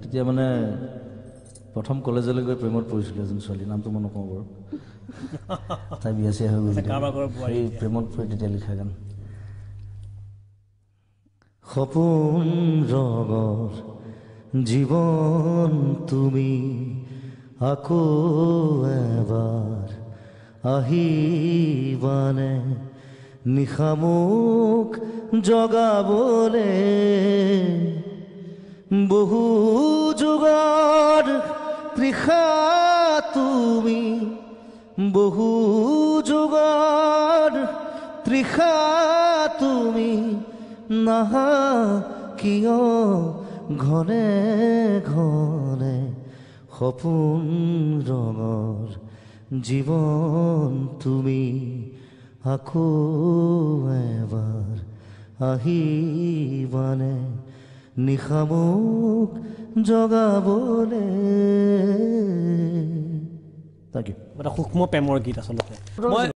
তেতিয়া মানে প্ৰথম কলেজলৈ গৈ প্ৰেমত পৰিছিলোঁ এজন ছোৱালী নামটো মই নকওঁ বাৰু তাই বিয়া চিয়া হৈ গ'ল এই প্ৰেমত পৰি তেতিয়া লিখা গান সপোন ৰঙৰ জীৱন তুমি আকৌ এবাৰ আহিবানে নিশামুক জগাবলে বহু যুগৰ তৃষা তুমি বহু যুগৰ তৃষা তুমি নাহা কিয় ঘনে ঘনে সপোন ৰঙৰ জীৱন তুমি আকৌ এবাৰ আহিবানে নিশামুক জগাবলে এটা সূক্ষ্ম প্ৰেমৰ গীত আচলতে